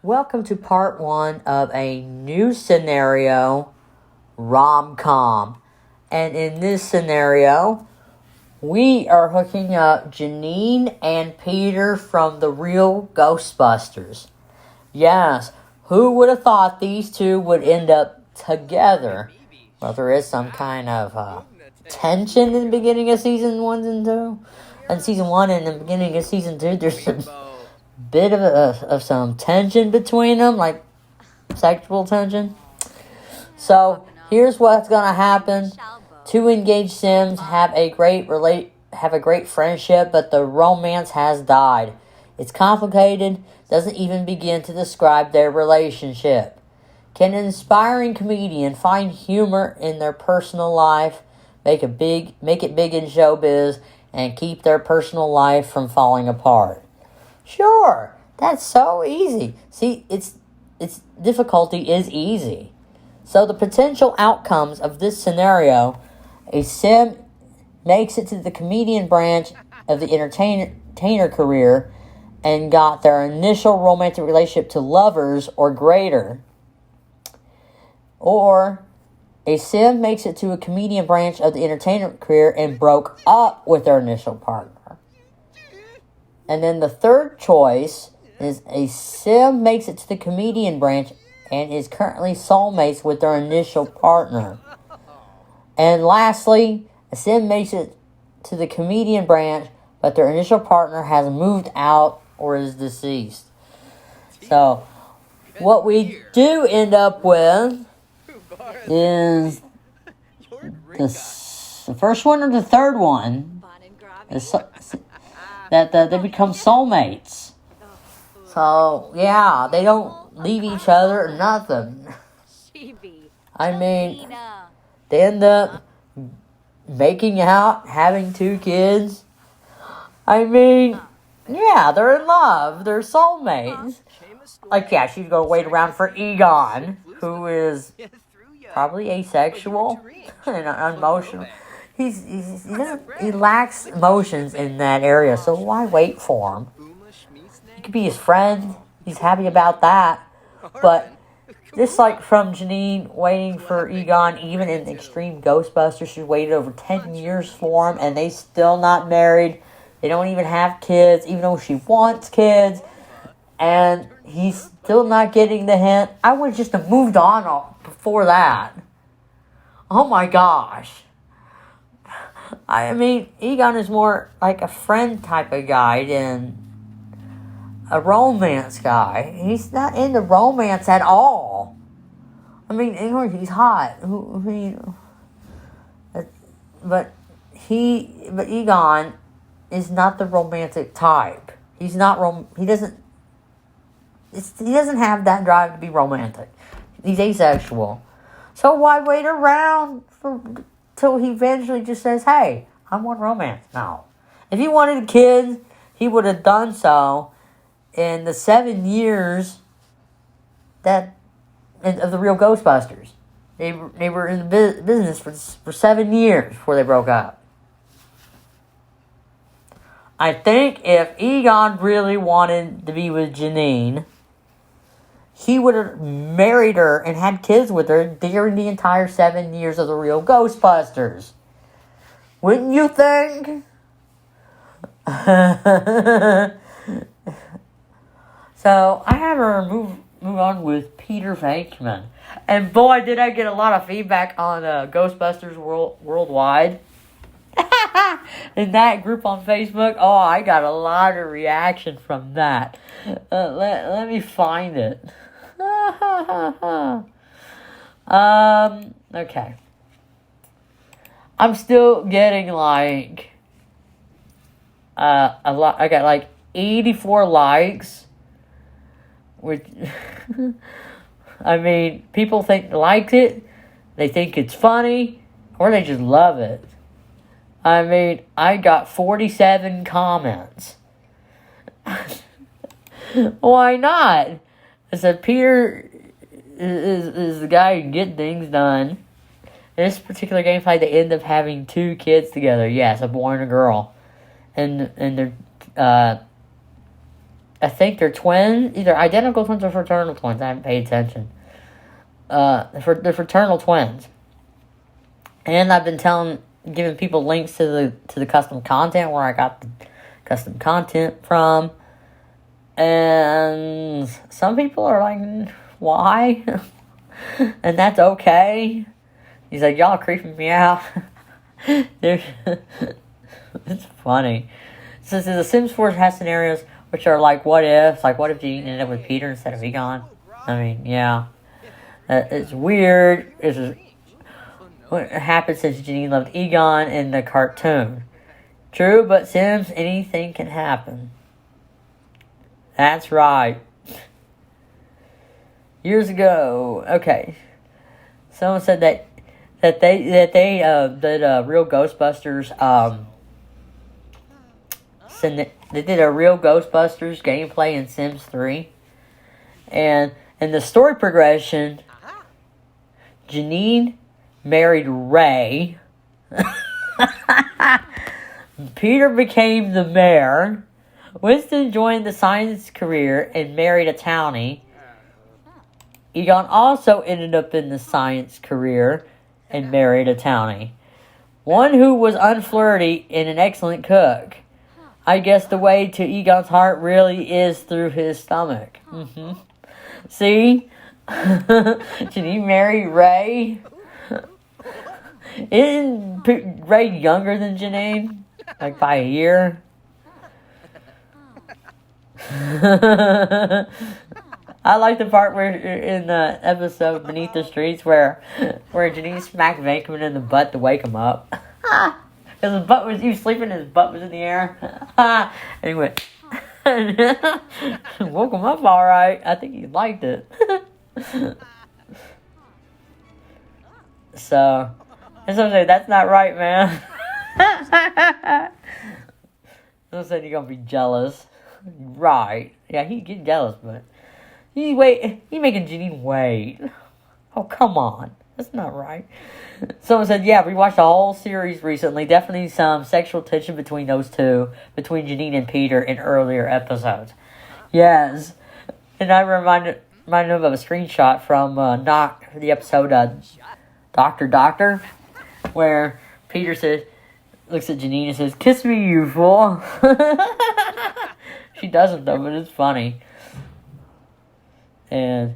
Welcome to part 1 of a new scenario, Rom-Com. And in this scenario, we are hooking up Janine and Peter from the real Ghostbusters. Yes, who would have thought these two would end up together? Well, there is some kind of tension in the beginning of season 1 and 2. And season 1 and the beginning of season 2, there's some bit of some tension between them, like sexual tension. So here's what's gonna happen: two engaged Sims have a great friendship, but the romance has died. It's complicated, doesn't even begin to describe their relationship. Can an inspiring comedian find humor in their personal life, make it big in showbiz, and keep their personal life from falling apart? Sure, that's so easy. See, its difficulty is easy. So the potential outcomes of this scenario: a Sim makes it to the comedian branch of the entertainer career and got their initial romantic relationship to lovers or greater. Or a Sim makes it to a comedian branch of the entertainer career and broke up with their initial partner. And then the third choice is a Sim makes it to the comedian branch and is currently soulmates with their initial partner. And lastly, a Sim makes it to the comedian branch, but their initial partner has moved out or is deceased. So, what we do end up with is the first one or the third one. That they become soulmates. So, yeah, they don't leave each other or nothing. I mean, they end up making out, having 2 kids. I mean, yeah, they're in love. They're soulmates. Like, yeah, she's going to wait around for Egon, who is probably asexual and unemotional. He lacks emotions in that area, so why wait for him? He could be his friend. He's happy about that. But just like from Janine waiting for Egon, even in Extreme Ghostbusters, she waited over 10 years for him, and they still not married. They don't even have kids, even though she wants kids. And he's still not getting the hint. I would just have moved on before that. Oh my gosh. I mean, Egon is more like a friend type of guy than a romance guy. He's not into romance at all. I mean, he's hot. But Egon is not the romantic type. He doesn't have that drive to be romantic. He's asexual. So why wait around till he eventually just says, hey, I want romance? No. If he wanted a kid, he would have done so in the 7 years of the real Ghostbusters. They were in the business for 7 years before they broke up. I think if Egon really wanted to be with Janine, he would have married her and had kids with her during the entire 7 years of the real Ghostbusters. Wouldn't you think? So, I have her move on with Peter Venkman. And boy, did I get a lot of feedback on Ghostbusters Worldwide. In that group on Facebook, oh, I got a lot of reaction from that. Let me find it. Okay. I'm still getting like a lot. I got like 84 likes, which I mean, people liked it, they think it's funny, or they just love it. I mean, I got 47 comments. Why not? I said, Peter is the guy who can get things done. In this particular gameplay, they end up having 2 kids together. Yes, a boy and a girl. And they're I think they're twins, either identical twins or fraternal twins. I haven't paid attention. They're fraternal twins. And I've been giving people links to the custom content, where I got the custom content from. And some people are like, why? And that's okay. He's like, y'all are creeping me out. It's funny. Since the Sims 4 has scenarios which are like, what if? Like, what if Janine ended up with Peter instead of Egon? I mean, yeah. It's weird. It's what happened since Janine loved Egon in the cartoon. True, but Sims, anything can happen. That's right. Years ago, okay. Someone said that they did real Ghostbusters. They did a real Ghostbusters gameplay in Sims 3, and in the story progression, Janine married Ray. Peter became the mayor. Winston joined the science career and married a townie. Egon also ended up in the science career and married a townie. One who was unflirty and an excellent cook. I guess the way to Egon's heart really is through his stomach. Mm-hmm. See? Janine married Ray. Isn't Ray younger than Janine? Like by a year? I like the part where in the episode Beneath the Streets where Janine smacked Venkman in the butt to wake him up. Because he was sleeping and his butt was in the air. And he went, woke him up alright. I think he liked it. So, and some say, that's not right, man. Some said you're gonna be jealous. Right. Yeah, he get jealous, but he making Janine wait. Oh, come on. That's not right. Someone said, yeah, we watched the whole series recently. Definitely some sexual tension between those two, between Janine and Peter in earlier episodes. Yes. And I reminded him of a screenshot from the episode Doctor, where Peter looks at Janine and says, kiss me, you fool. She doesn't, though, but it's funny. And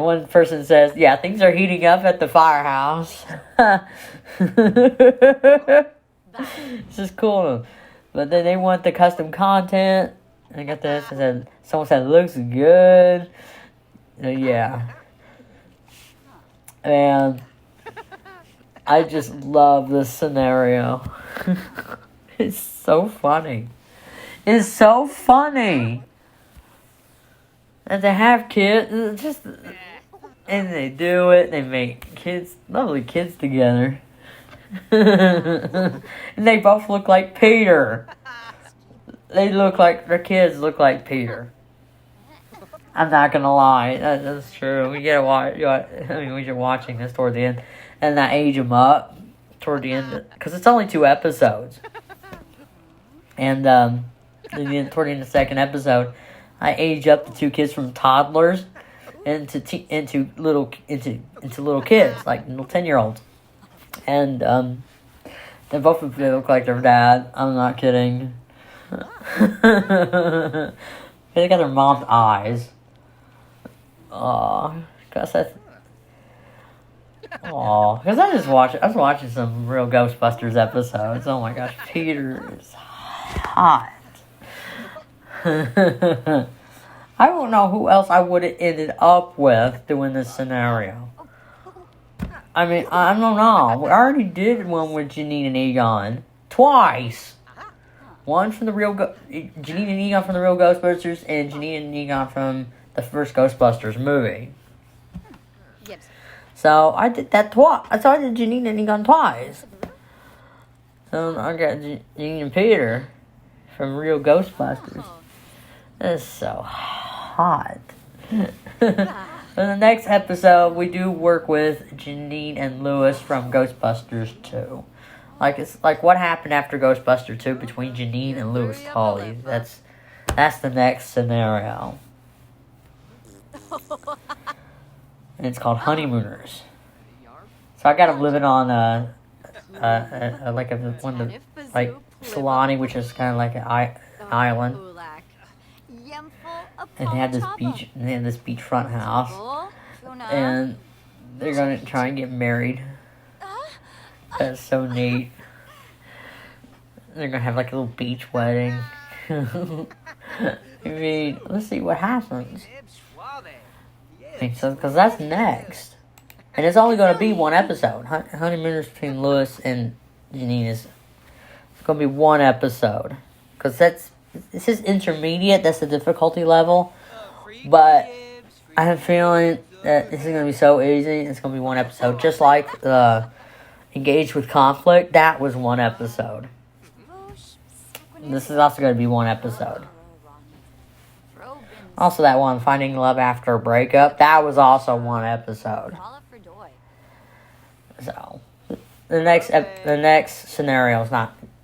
one person says, yeah, things are heating up at the firehouse. This is cool. But then they want the custom content. And I got this. And someone said, looks good. Yeah. And I just love this scenario. It's so funny. It's so funny. And they have kids, and they do it. They make lovely kids together. And they both look like Peter. Their kids look like Peter. I'm not gonna lie, that's true. We gotta watch. When you're watching this toward the end, and I age them up toward the end because it's only 2 episodes. And toward the end of the second episode, I age up the 2 kids from toddlers into little kids, like little 10-year-olds, and they both look like their dad. I'm not kidding. They got their mom's eyes. Because I was watching some real Ghostbusters episodes. Oh my gosh, Peter is hot. I don't know who else I would have ended up with doing this scenario. I mean, I don't know. We already did one with Janine and Egon. Twice. One from the real Janine and Egon from the real Ghostbusters, and Janine and Egon from the first Ghostbusters movie. So I did that twice. So I did Janine and Egon twice. So I got Janine and Peter from real Ghostbusters. That's so hot. In the next episode, we do work with Janine and Lewis from Ghostbusters 2. It's like what happened after Ghostbusters 2 between Janine and Lewis Tully. That's the next scenario. And it's called Honeymooners. So I got them living on like one of the, like Solani, which is kind of like an island. And they had this beach. And they had this beachfront house. And they're gonna try and get married. That's so neat. They're gonna have like a little beach wedding. I mean, let's see what happens. So, because that's next. And it's only gonna be one episode. Honeymooners between Lewis and Janine is gonna be one episode. Because this is intermediate, that's the difficulty level. But I have a feeling that this is gonna be so easy, it's gonna be one episode. Just like Engaged with Conflict, that was one episode. This is also going to be one episode. Also that one, Finding Love After a Breakup, that was also one episode. So, the next scenario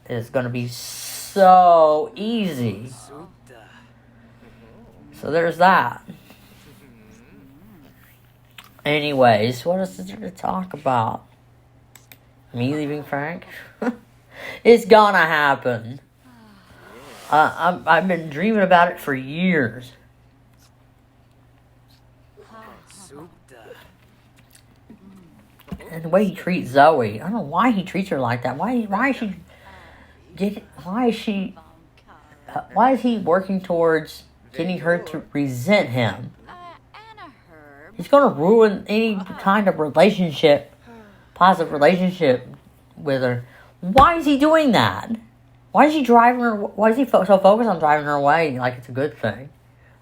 is going to be so easy. So there's that. Anyways, what else is there to talk about? Me leaving Frank? It's gonna happen. I've been dreaming about it for years. And the way he treats Zoe, I don't know why he treats her like that. Why is he working towards getting her to resent him? He's gonna ruin any kind of positive relationship with her. Why is he doing that? Why is he driving her? Why is he so focused on driving her away like it's a good thing?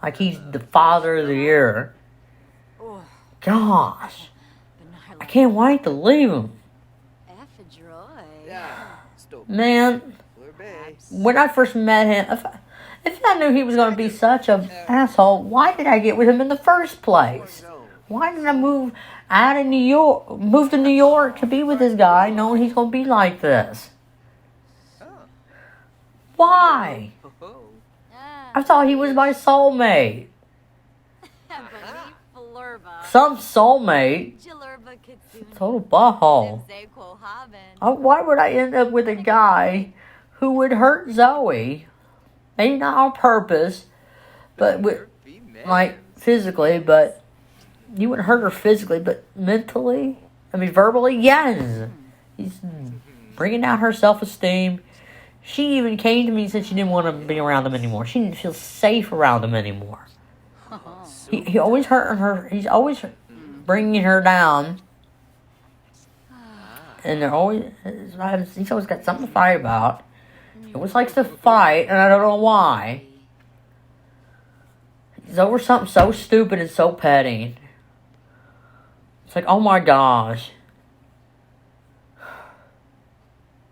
Like he's the father of the year. Gosh. I can't wait to leave him. Man, when I first met him, if I knew he was going to be such an asshole, why did I get with him in the first place? Why did I move to New York to be with this guy knowing he's going to be like this? Why? I thought he was my soulmate. Some soulmate. Total butthole. Why would I end up with a guy who would hurt Zoe? Maybe not on purpose, but physically, but you wouldn't hurt her physically, but mentally? Verbally? Yes. He's bringing down her self-esteem. She even came to me and said she didn't want to be around him anymore. She didn't feel safe around him anymore. He always hurting her. He's always bringing her down. And he's always got something to fight about. He always likes to fight, and I don't know why. It's over something so stupid and so petty. It's like, oh my gosh.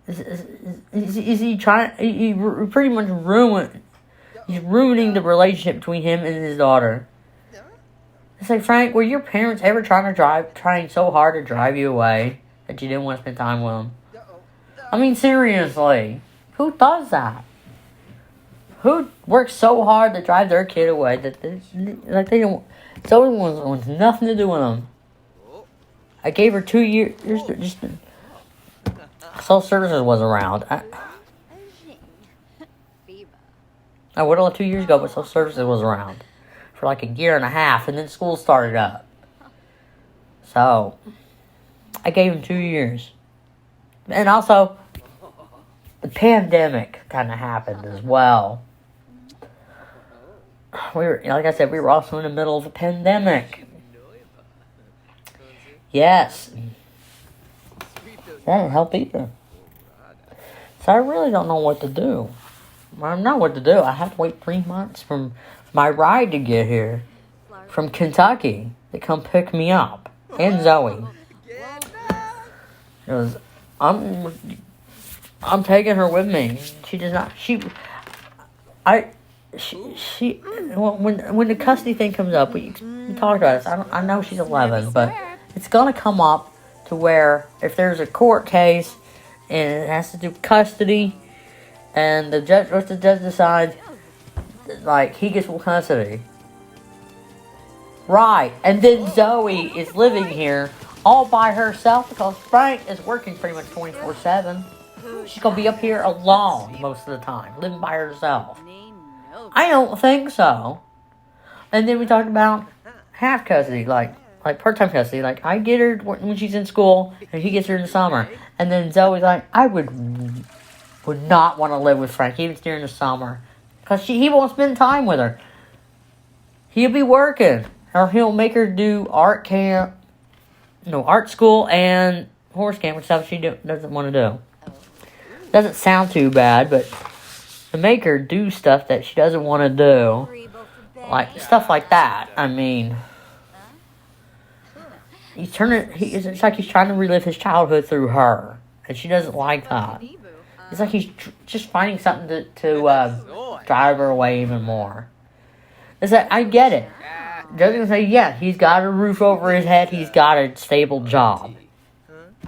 Is he trying? He pretty much he's ruining the relationship between him and his daughter. It's like, Frank, were your parents ever trying so hard to drive you away that you didn't want to spend time with them? Seriously. Who does that? Who works so hard to drive their kid away that they don't? Someone wants nothing to do with them. I gave her 2 years. Just social services was around. I would have 2 years ago, but social services was around for like a year and a half, and then school started up. So I gave him 2 years, and also the pandemic kind of happened as well. Like I said, we were also in the middle of a pandemic. Yes. That didn't help either. So I really don't know what to do. I don't know what to do. I have to wait 3 months for my ride to get here from Kentucky to come pick me up. And Zoe. Because I'm taking her with me. She does not. When the custody thing comes up, we talked about this. I know she's 11, but it's gonna come up to where if there's a court case and it has to do custody, and the judge decides, like, he gets full custody. Right, and then Zoe is living here all by herself because Frank is working pretty much 24/7. She's gonna be up here alone most of the time, living by herself. I don't think so. And then we talked about half custody, like part-time custody. Like, I get her when she's in school, and he gets her in the summer. And then Zoe's like, I would not want to live with Frank, even during the summer, because he won't spend time with her. He'll be working, or he'll make her do art school and horse camp, which stuff she doesn't want to do. Doesn't sound too bad, but to make her do stuff that she doesn't want to do, like stuff like that. I mean, it's like he's trying to relive his childhood through her, and she doesn't like that. It's like he's just finding something to drive her away even more. It's like, I get it. Joe's gonna say, yeah, he's got a roof over his head, he's got a stable job,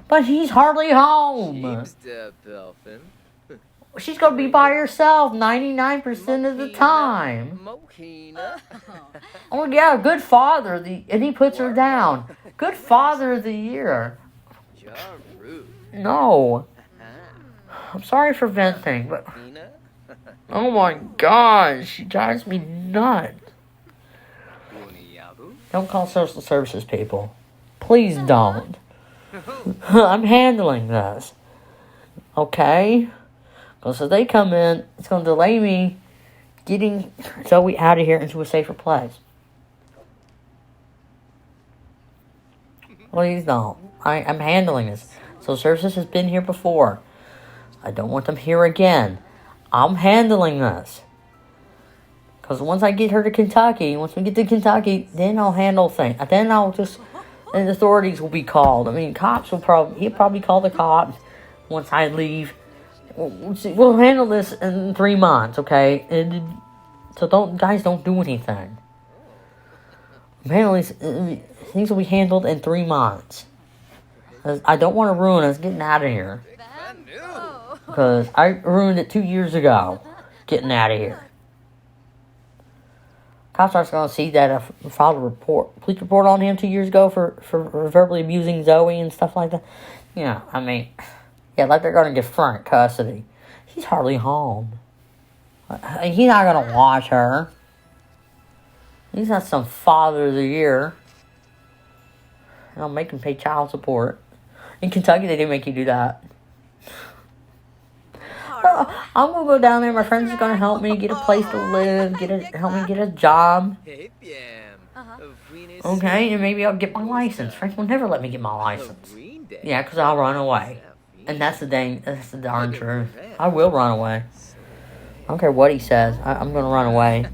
but he's hardly home. She's gonna be by herself 99% of the time. Oh yeah, good father, and he puts her down. Good father of the year. No. I'm sorry for venting, but oh my gosh, she drives me nuts. Don't call social services people. Please don't. I'm handling this. Okay? Because if they come in, it's going to delay me getting Zoe out of here into a safer place. Please don't. I'm handling this. Social services has been here before. I don't want them here again. I'm handling this. Because once I get her to Kentucky, then I'll handle things. Then and authorities will be called. I mean, he'll probably call the cops once I leave. We'll handle this in 3 months, okay? So don't do anything. Things will be handled in 3 months. I don't want to ruin us getting out of here. Because I ruined it 2 years ago, getting out of here. Cops are going to see that I filed a police report on him 2 years ago for verbally abusing Zoe and stuff like that. Yeah, I mean, yeah, like they're going to get Frank custody. He's hardly home. He's not going to watch her. He's not some father of the year. And I'll make him pay child support. In Kentucky, they do make you do that. I'm going to go down there. My friend's going to help me get a place to live, help me get a job. Okay, and maybe I'll get my license. Frank will never let me get my license. Yeah, because I'll run away. And that's the darn truth. I will run away. I don't care what he says. I'm going to run away.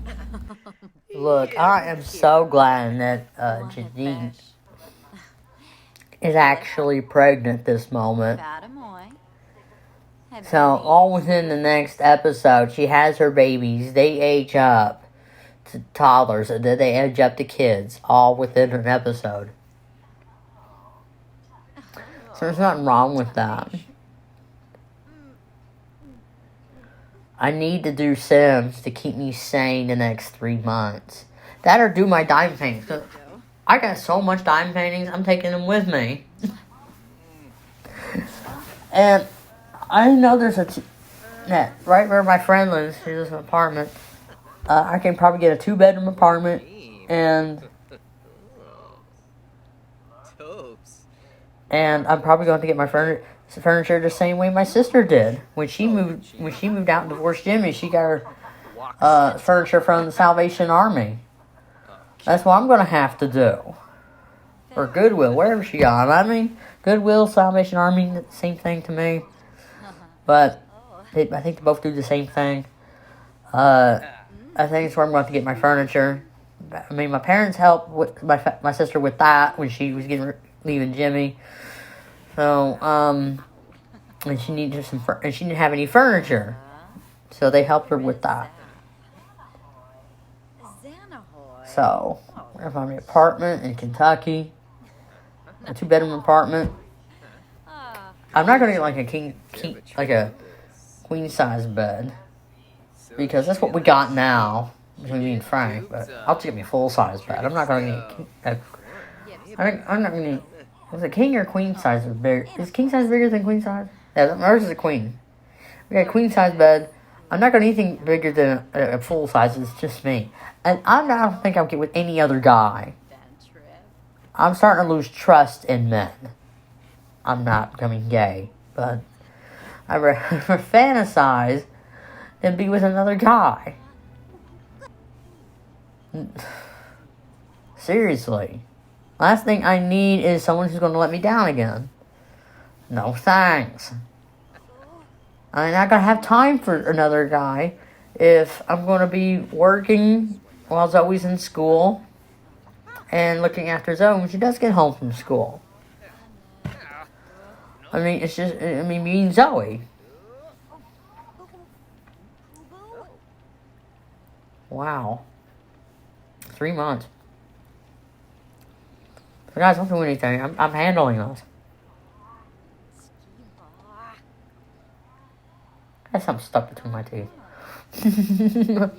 Look, I am so glad that Janine is actually pregnant at this moment. So, all within the next episode, she has her babies. They age up to toddlers, and then they age up to kids, all within an episode. So, there's nothing wrong with that. I need to do Sims to keep me sane the next 3 months. That or do my diamond paintings. I got so much diamond paintings, I'm taking them with me. And I know there's right where my friend lives, he lives in an apartment. I can probably get a 2-bedroom apartment, and I'm probably going to get my furniture the same way my sister did when she moved out and divorced Jimmy. She got her furniture from the Salvation Army. That's what I'm going to have to do, or Goodwill, wherever she got. I mean, Goodwill, Salvation Army, same thing to me. But I think they both do the same thing. I think it's where I'm going to get my furniture. I mean, my parents helped with my sister with that when she was leaving Jimmy. So, and she needed and she didn't have any furniture, so they helped her with that. So, we're gonna find an apartment in Kentucky, a 2-bedroom apartment. I'm not gonna get like a queen size bed. Because that's what we got now. Between me and Frank. But I'll get me a full-size bed. I'm not going to get... I'm not going to... Was it king or queen size? Is king size bigger than queen size? Yeah, ours is a queen. We got a queen size bed. I'm not going to anything bigger than a full size. It's just me. And I don't think I'll get with any other guy. I'm starting to lose trust in men. I'm not becoming gay. But I fantasize and be with another guy. Seriously. Last thing I need is someone who's going to let me down again. No thanks. I'm not going to have time for another guy if I'm going to be working while Zoe's in school and looking after Zoe when she does get home from school. I mean, it's just, me and Zoe. Wow. 3 months. But guys, don't do anything. I'm handling this. I have something stuck between my teeth. I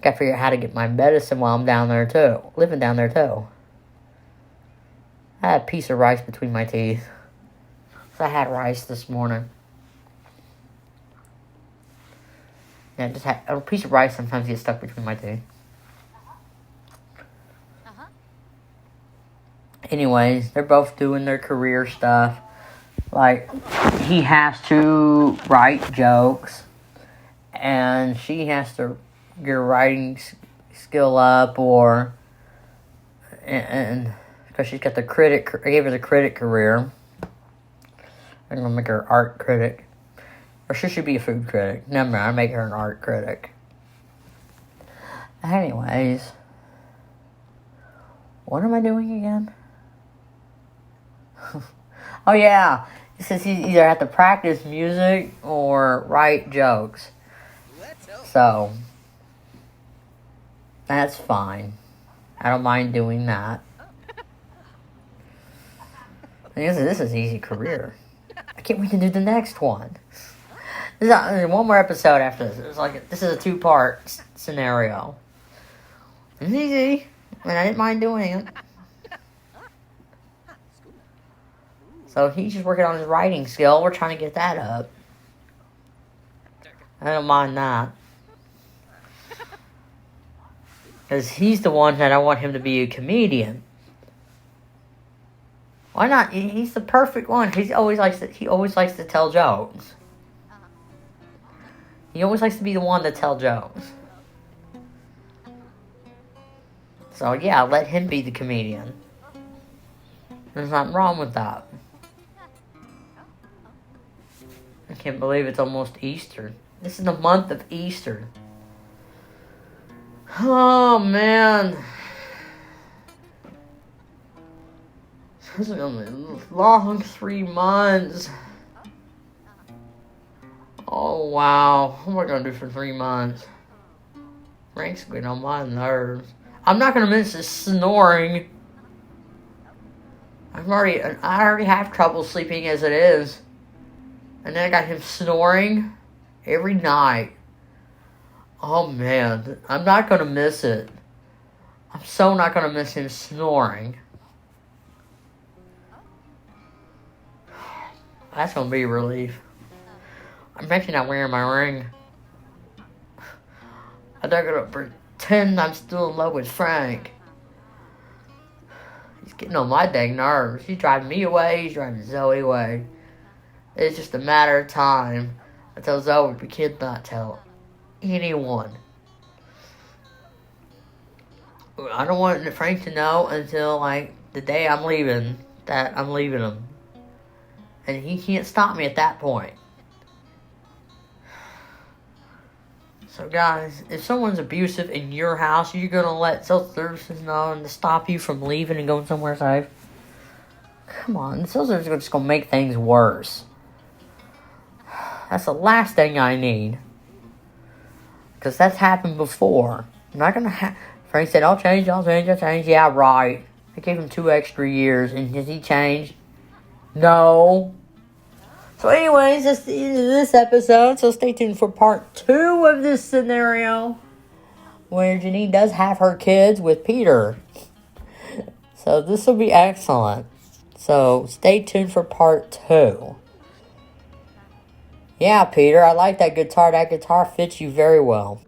gotta figure out how to get my medicine while I'm down there too. Living down there too. I had a piece of rice between my teeth. So I had rice this morning. Yeah, just had a piece of rice sometimes gets stuck between my teeth. Anyways, they're both doing their career stuff. Like, he has to write jokes, and she has to get her writing skill up, and because she's got the critic, I gave her the critic career. I'm gonna make her an art critic, or she should be a food critic. Never mind, I'll make her an art critic. Anyways, what am I doing again? Oh yeah, it says he either have to practice music or write jokes. So, that's fine. I don't mind doing that. This is an easy career. I can't wait to do the next one. There's one more episode after this. It's like, this is a 2-part scenario. It's easy, and I didn't mind doing it. So he's just working on his writing skill. We're trying to get that up. I don't mind that. Because he's the one that I want him to be a comedian. Why not? He's the perfect one. He always likes to tell jokes. He always likes to be the one to tell jokes. So yeah, let him be the comedian. There's nothing wrong with that. I can't believe it's almost Easter. This is the month of Easter. Oh, man. This is going to be a long 3 months. Oh, wow. What am I going to do for 3 months? Frank's getting on my nerves. I'm not going to miss his snoring. I already have trouble sleeping as it is. And then I got him snoring every night. Oh, man. I'm not going to miss it. I'm so not going to miss him snoring. That's going to be a relief. I'm actually not wearing my ring. I'm not going to pretend I'm still in love with Frank. He's getting on my dang nerves. He's driving me away. He's driving Zoe away. It's just a matter of time until Zoe we cannot tell anyone. I don't want Frank to know until, like, the day I'm leaving, that I'm leaving him. And he can't stop me at that point. So, guys, if someone's abusive in your house, you're going to let social services know and to stop you from leaving and going somewhere safe? Come on, the social services are just going to make things worse. That's the last thing I need. Because that's happened before. I'm not going to Frank said, I'll change. Yeah, right. I gave him 2 extra years. And has he changed? No. So anyways, that's the end of this episode. So stay tuned for part 2 of this scenario, where Janine does have her kids with Peter. So this will be excellent. So stay tuned for part 2. Yeah, Peter, I like that guitar. That guitar fits you very well.